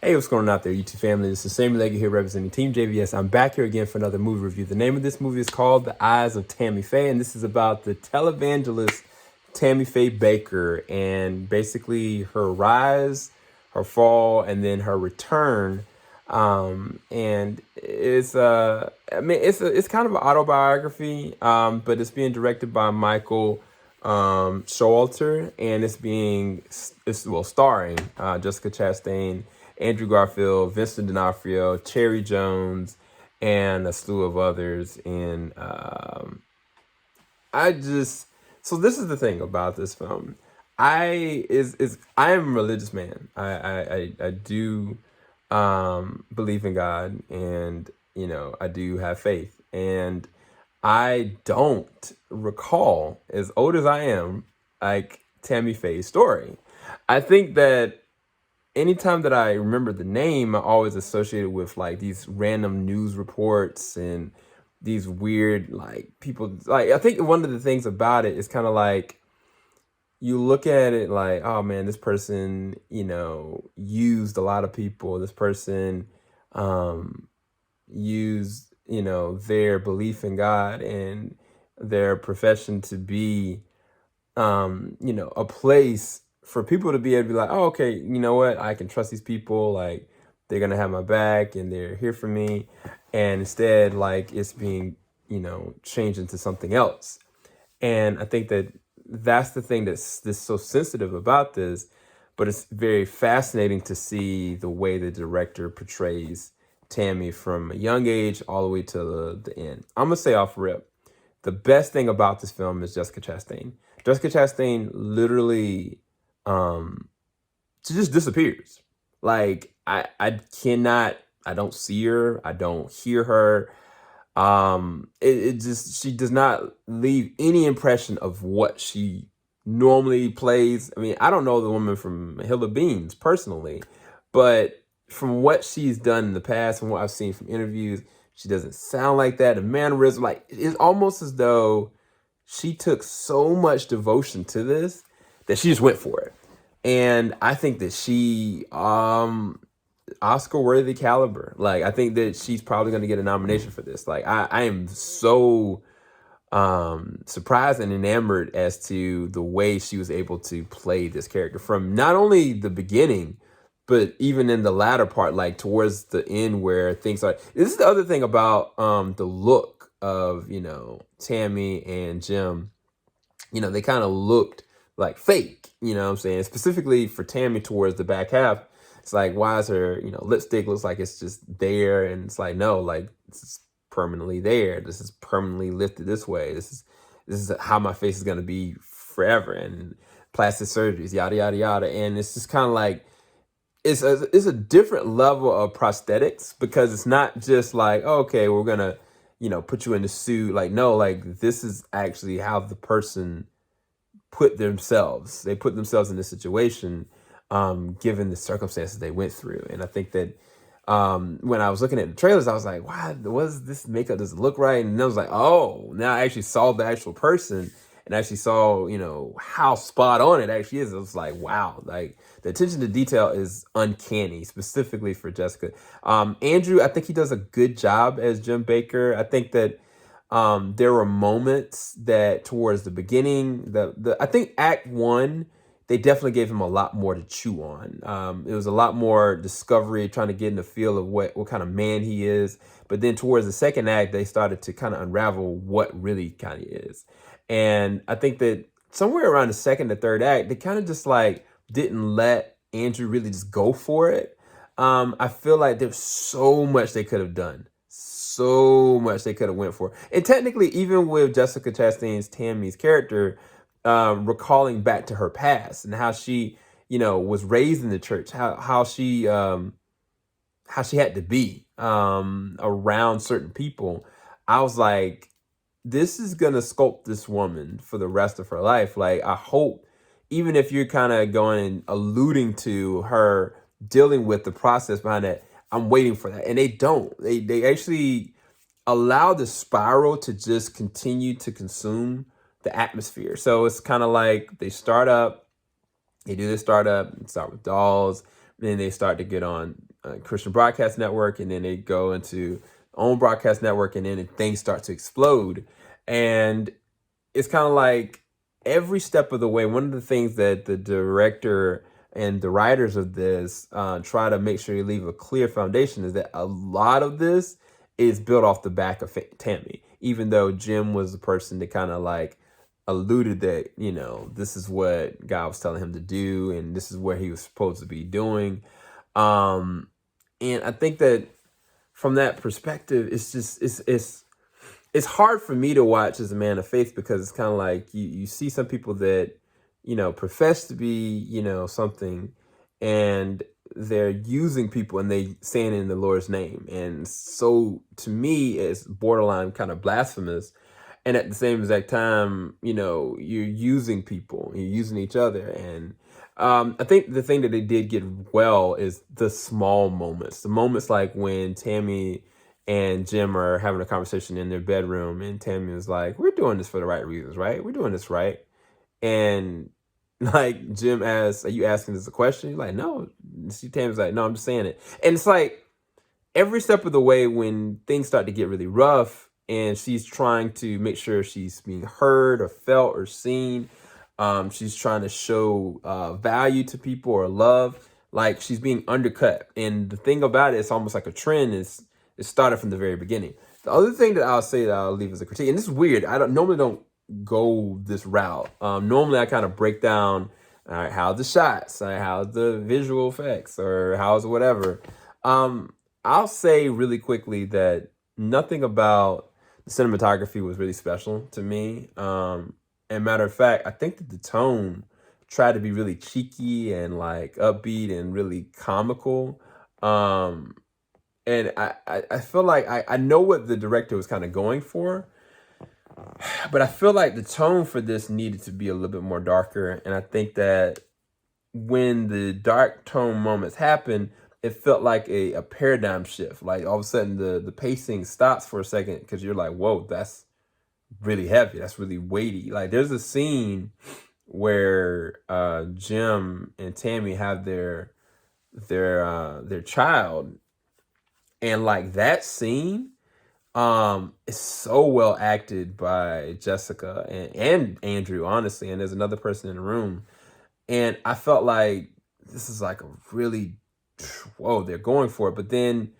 Hey, what's going on out there, YouTube family? This is Sammy Leggy here representing Team JVS. I'm back here again for another movie review. The name of this movie is called The Eyes of Tammy Faye, and this is about the televangelist Tammy Faye Bakker and basically her rise, her fall, and then her return. And it's it's kind of an autobiography, but it's being directed by Michael Showalter, and it's starring Jessica Chastain, Andrew Garfield, Vincent D'Onofrio, Cherry Jones, and a slew of others. And so this is the thing about this film. I am a religious man. I do believe in God, and I do have faith, and I don't recall, as old as I am, like Tammy Faye's story. I think that anytime that I remember the name, I always associate it with like these random news reports and these weird like people. Like, I think one of the things about it is kind of like you look at it like, oh man, this person, used a lot of people. This person used, their belief in God and their profession to be, a place for people to be able to be like, oh, okay, you know what? I can trust these people. Like, they're going to have my back and they're here for me. And instead, like, it's being, changed into something else. And I think that that's the thing that's so sensitive about this, but it's very fascinating to see the way the director portrays Tammy from a young age all the way to the end. I'm going to say off rip, the best thing about this film is Jessica Chastain. Jessica Chastain literally she just disappears. Like, I don't see her, I don't hear her. She does not leave any impression of what she normally plays. I mean, I don't know the woman from Hill of Beans personally, but from what she's done in the past and what I've seen from interviews, she doesn't sound like that. The mannerism, like, it's almost as though she took so much devotion to this that she just went for it. And I think that she Oscar-worthy caliber. Like, I think that she's probably going to get a nomination for this. Like, I am so surprised and enamored as to the way she was able to play this character from not only the beginning, but even in the latter part, like towards the end where things are. This is the other thing about the look of, Tammy and Jim. They kind of looked like fake, you know what I'm saying? Specifically for Tammy towards the back half. It's like, why is her, lipstick looks like it's just there? And it's like, no, like, this is permanently there. This is permanently lifted this way. This is how my face is going to be forever. And plastic surgeries, yada, yada, yada. And it's just kind of like, it's a different level of prosthetics, because it's not just like, oh, okay, we're going to, put you in the suit. Like, no, like, this is actually how the person put themselves in this situation, given the circumstances they went through. And I think that when I was looking at the trailers, I was like, wow, was this makeup doesn't look right? And I was like, oh, now I actually saw the actual person and actually saw, how spot on it actually is. It was like, wow, like the attention to detail is uncanny, specifically for Jessica. Andrew, I think he does a good job as Jim Bakker. I think that there were moments that towards the beginning, I think Act 1, they definitely gave him a lot more to chew on. It was a lot more discovery, trying to get in the feel of what kind of man he is. But then towards the second act, they started to kind of unravel what really kind of is. And I think that somewhere around the second or third act, they kind of just like didn't let Andrew really just go for it. I feel like there's so much they could have done. So much they could have went for. And technically, even with Jessica Chastain's Tammy's character, recalling back to her past and how she, was raised in the church, how she had to be around certain people. I was like, this is gonna sculpt this woman for the rest of her life. Like, I hope, even if you're kind of going and alluding to her dealing with the process behind that, I'm waiting for that. And they don't. They actually allow the spiral to just continue to consume the atmosphere. So it's kind of like they start with dolls, then they start to get on Christian Broadcast Network, and then they go into own broadcast network, and then things start to explode. And it's kind of like every step of the way, one of the things that the director and the writers of this try to make sure you leave a clear foundation is that a lot of this is built off the back of Tammy, even though Jim was the person that kind of like alluded that, you know, this is what God was telling him to do and this is where he was supposed to be doing. And I think that from that perspective, it's just, it's hard for me to watch as a man of faith, because it's kind of like you see some people that, you know, profess to be, you know, something, and they're using people and they saying it in the Lord's name. And so to me, it's borderline kind of blasphemous. And at the same exact time, you know, you're using people, you're using each other. And I think the thing that they did get well is the small moments, the moments like when Tammy and Jim are having a conversation in their bedroom, and Tammy was like, "We're doing this for the right reasons, right? We're doing this right." And like Jim asks, "Are you asking this a question?" He's like, "No." See, Tammy's like, "No, I'm just saying it." And it's like every step of the way when things start to get really rough and she's trying to make sure she's being heard or felt or seen, she's trying to show value to people or love, like she's being undercut. And the thing about it, it's almost like a trend. It started from the very beginning. The other thing that I'll say that I'll leave as a critique, and this is weird, I normally don't go this route. Normally I kind of break down, all right, how's the shots, how's the visual effects, or how's whatever. I'll say really quickly that nothing about the cinematography was really special to me. And matter of fact, I think that the tone tried to be really cheeky and like upbeat and really comical. And I feel like I know what the director was kind of going for, but I feel like the tone for this needed to be a little bit more darker. And I think that when the dark tone moments happen, it felt like a paradigm shift. Like all of a sudden the pacing stops for a second, because you're like, whoa, that's really heavy. That's really weighty. Like there's a scene where Jim and Tammy have their child. And like that scene is so well acted by Jessica and Andrew, honestly. And there's another person in the room. And I felt like this is like a really, whoa, they're going for it. But then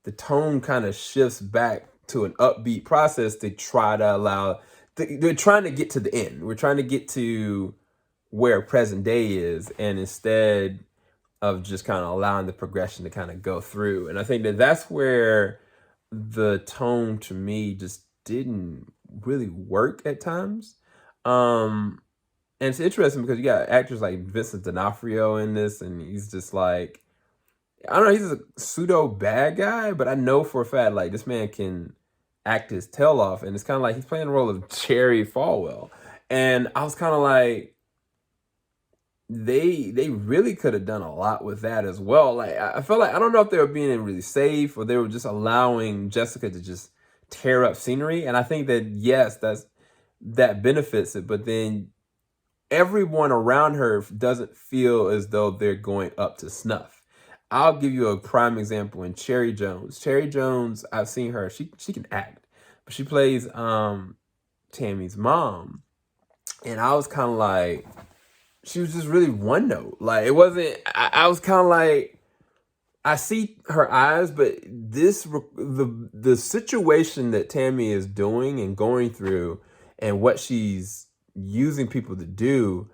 the tone kind of shifts back to an upbeat process to try to allow, they're trying to get to the end. We're trying to get to where present day is. And instead of just kind of allowing the progression to kind of go through. And I think that that's where the tone to me just didn't really work at times. And it's interesting because you got actors like Vincent D'Onofrio in this, and he's just like, I don't know, he's a pseudo bad guy, but I know for a fact, like, this man can act his tail off, and it's kind of like he's playing the role of Cherry Falwell. And I was kind of like, they really could have done a lot with that as well. Like I felt like, I don't know if they were being really safe or they were just allowing Jessica to just tear up scenery. And I think that, yes, that benefits it, but then everyone around her doesn't feel as though they're going up to snuff. I'll give you a prime example in Cherry Jones. Cherry Jones, I've seen her, she can act, but she plays Tammy's mom. And I was kind of like, she was just really one note. Like it wasn't, I was kind of like, I see her eyes, but the situation that Tammy is doing and going through and what she's using people to do,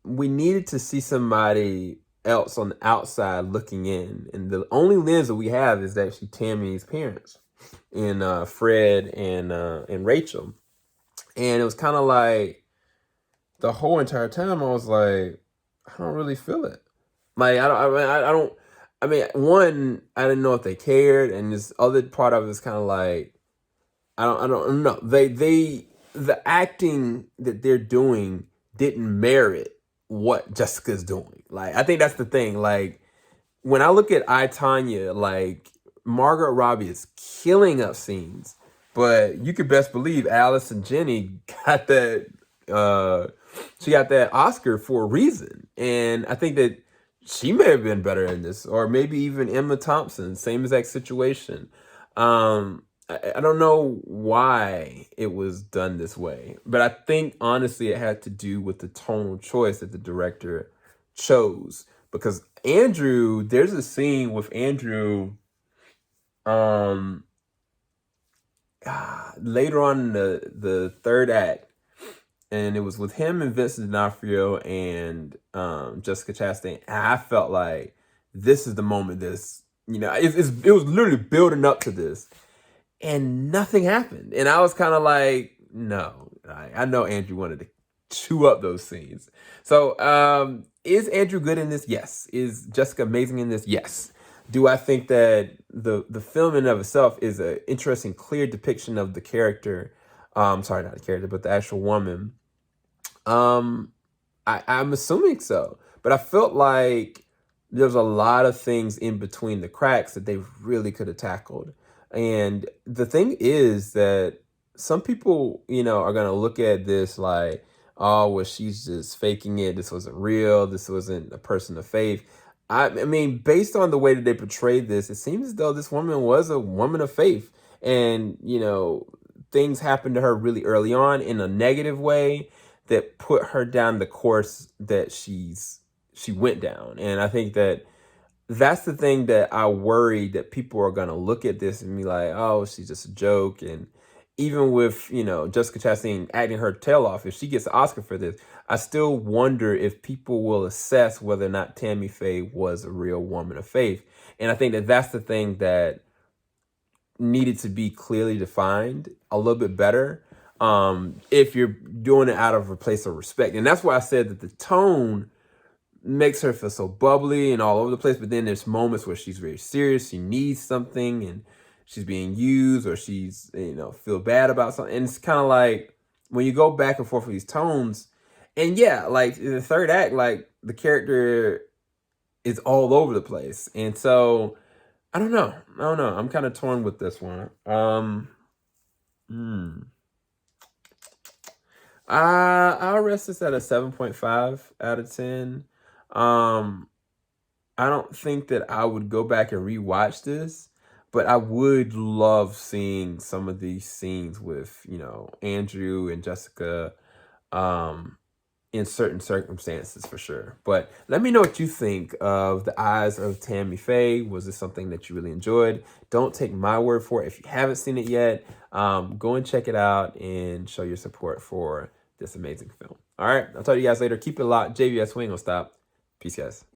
we needed to see somebody else on the outside looking in. And the only lens that we have is actually Tammy's parents, and Fred and Rachel. And it was kind of like, the whole entire time I was like, I don't really feel it. Like I mean, one, I didn't know if they cared, and this other part of it is kind of like, I don't know. The acting that they're doing didn't merit what Jessica's doing. Like I think that's the thing. Like when I look at I, Tonya, like Margaret Robbie is killing up scenes, but you could best believe Alice and Jenny got that. She got that Oscar for a reason. And I think that she may have been better in this, or maybe even Emma Thompson, same exact situation. I don't know why it was done this way, but I think honestly it had to do with the tonal choice that the director chose. Because Andrew, there's a scene with Andrew later on in the third act, and it was with him and Vincent D'Onofrio and Jessica Chastain. And I felt like this is the moment. It was literally building up to this, and nothing happened. And I was kind of like, no, I know Andrew wanted to chew up those scenes. So is Andrew good in this? Yes. Is Jessica amazing in this? Yes. Do I think that the film in and of itself is an interesting, clear depiction of the character? Sorry, not the character, but the actual woman. I'm assuming so, but I felt like there's a lot of things in between the cracks that they really could have tackled. And the thing is that some people, are going to look at this like, oh, well, she's just faking it. This wasn't real. This wasn't a person of faith. I mean, based on the way that they portrayed this, it seems as though this woman was a woman of faith. And, things happened to her really early on in a negative way that put her down the course that she went down. And I think that that's the thing that I worry that people are going to look at this and be like, oh, she's just a joke. And even with, Jessica Chastain acting her tail off, if she gets an Oscar for this, I still wonder if people will assess whether or not Tammy Faye was a real woman of faith. And I think that that's the thing that needed to be clearly defined a little bit better if you're doing it out of a place of respect. And that's why I said that the tone makes her feel so bubbly and all over the place, but then there's moments where she's very serious, she needs something, and she's being used, or she's, feel bad about something. And it's kind of like when you go back and forth with these tones, and yeah, like in the third act, like the character is all over the place. And so I don't know. I'm kind of torn with this one. I'll rest this at a 7.5 out of 10. I don't think that I would go back and rewatch this, but I would love seeing some of these scenes with, Andrew and Jessica in certain circumstances for sure. But let me know what you think of The Eyes of Tammy Faye. Was this something that you really enjoyed? Don't take my word for it. If you haven't seen it yet, go and check it out and show your support for this amazing film. All right, I'll talk to you guys later. Keep it locked. JVS, we ain't gonna stop. Peace, guys.